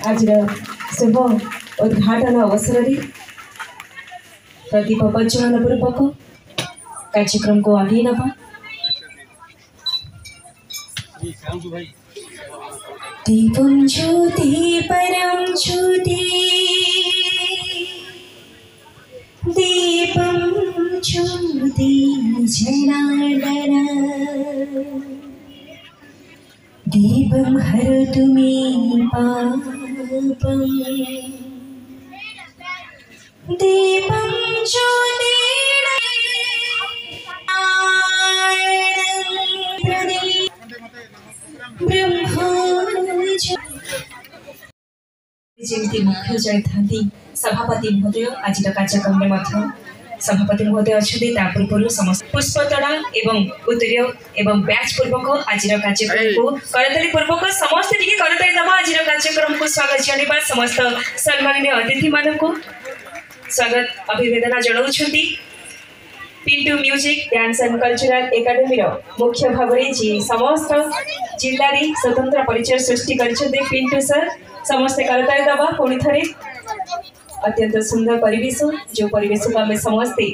आज शुभ उद्घाटन अवसर में प्रदीप प्रज्वलन पूर्वक कार्यक्रम को आगे नवा। दीपं ज्योति परं ज्योति दीपं ज्योति जनार्दन दीपं हरतु मे पापं दीपं ज्योति जमी मुख्य जय था सभापति महोदय आज कार्यक्रम में सभापति महोदय अच्छा पूर्व समस्त पुष्पतड़ा एवं उत्तरीय एवं बैच पूर्वक आज कार्यक्रम को करताली पूर्वक समस्त टी करताली दबा आज कार्यक्रम को स्वागत जनाइबा समस्त सम्माननीय अतिथि मान को स्वागत अभिवेदना जनाउछंती। Pintu music dance and cultural academy मुख्य भाव जी समस्त जिले में स्वतंत्र परिचय सृष्टि करछते पिंटू सर समस्ते करताली दबा पुणी थे अत्यंत सुंदर परिवेश जो परिवेश को आम समस्ते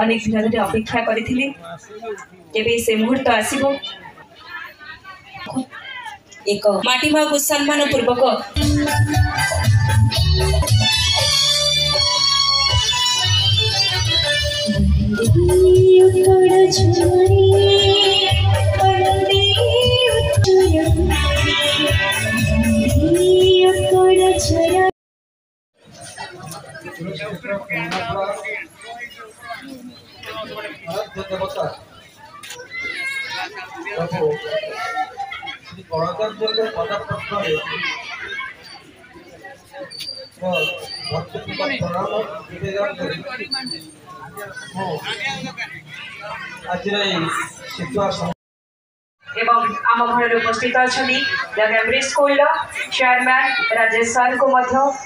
अनेक दिन अपेक्षा करते से मुहूर्त आसो एक माटीमा को सम्मान पूर्वक एवं आम घर उपस्थित अच्छा Cambridge school chairman Rajesh sir को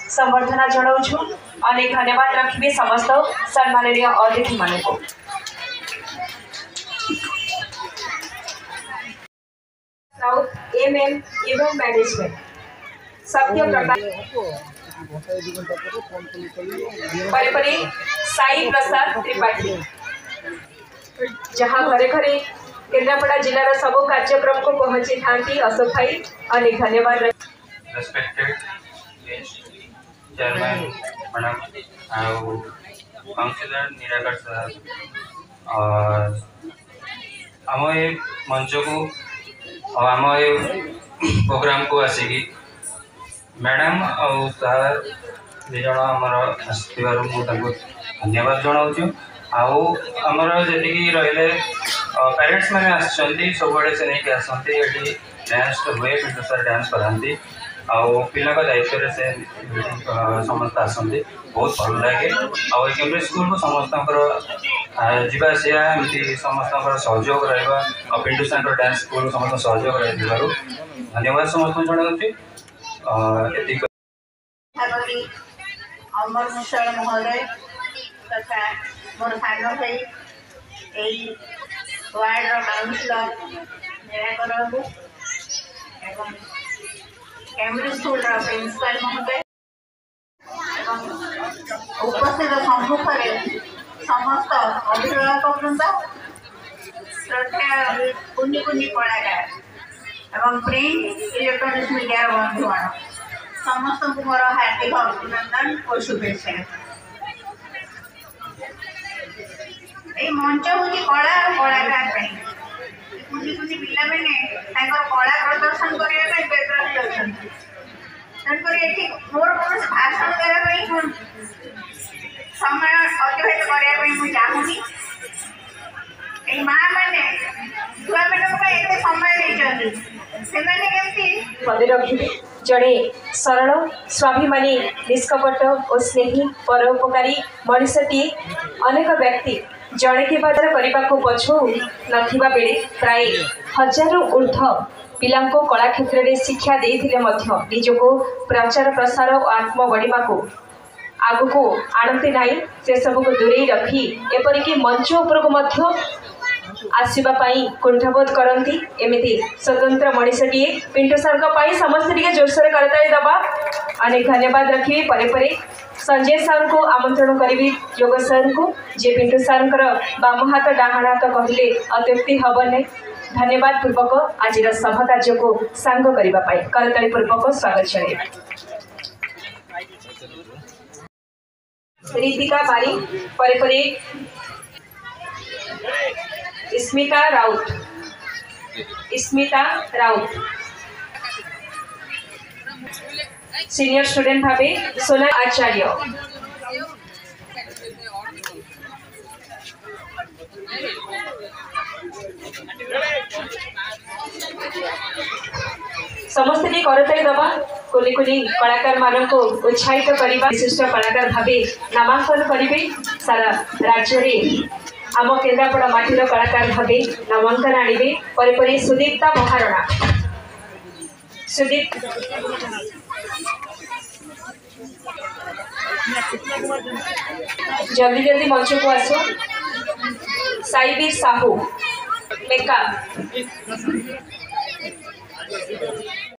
संबर्धना जनाऊँ। अनेक धन्यवाद रखिए समस्त सम्माननीय अतिथि मान को। MM एवं मैनेजमेंट सत्य प्रकाश साई प्रसाद त्रिपाठी जहाँ घरे घरे केन्द्रापड़ा जिलार सब कार्यक्रम को पहुंची था अशोक भाई अनेक धन्यवाद। Respected chairman madam councillor Nirakar sir और आम ये मंच को आम ये प्रोग्राम को आसिकी मैडम और सर दुज आमर आसवर मुझे धन्यवाद जनाऊँ। आमर जी रही पेरेंट्स मैंने आसती सब से नहीं आसती ये डांस हुए पिंटू सर डांस कराती पिला दायित्व से समस्त आसती बहुत भल लगे कैम्ब्रिज स्कूल को समस्त जावासिया एमती समस्त सहयोग रहा पिंटू सर डांस स्कूल समस्त सहयोग रही धन्यवाद समस्त जनाऊँ। अमर मुसळ महोदय तथा मोर सानो भाई यही वार्ड काउंसिलर निराकर बाबू एवं कैम्ब्रिज स्कूल प्रिंसिपल महोदय उपस्थित सम्मुखें समस्त अभिभावक वृंद श्रद्धा कुनी कुनी कलाकार एवं प्रिंट इलेक्ट्रोनिक्स मीडिया बंधुगण समस्त को मोर हार्दिक अभिनंदन और शुभेच्छा। ये मंच हूँ कला और कलाकार कुछ कुछ पिला मैंने कला प्रदर्शन करने बेग्रही अच्छा मोर कौन भाषण देवाई समय अतिबाहित करने चाहूनी माँ मैंने छुआ मान समय रखिए जड़े सरल स्वाभिमानी निष्कपट और स्नेही परोपकारी मनुष्यटी अनेक व्यक्ति जड़े के बाद करने को पछौ नथिबा बेले प्राय 1000 ऊर्ध पिला कला क्षेत्र में शिक्षा देते निजको प्रचार प्रसार और आत्मगढ़ा को आग को आणते ना से सब को दूरे रखी एपरिक मंच उपरक आसवाई कुंठबोध करती एमती स्वतंत्र मनीषटीए पिंटू सर समस्त टे जोरसोर करताली दबा। अनेक धन्यवाद रखी परे परे संजय सर को आमंत्रण करी योग सर को जे पिंटू सर बाम हाथ डाहाण हाथ कहले अत्युक्ति हम नहीं। धन्यवाद पूर्वक आज सभा कार्य को सांग करने करताली पूर्वक स्वागत जन। रीतिका बारी परे परे स्मिता राउत सीनियर स्टूडेंट भावे सोना आचार्य समस्त करताली दबा। कुली कुली कलाकार मान को उत्साहित करने विशिष्ट कलाकार भावे नामांकन करेंगे। सारा राज्य रे आम केन्द्रापड़ा माटीर कलाकार भावे नामांकन आनिबे। परे परे सुदीप्ता महारणा सुदीप जल्दी जल्दी मंच को आसो। साईवीर साहू मेकअप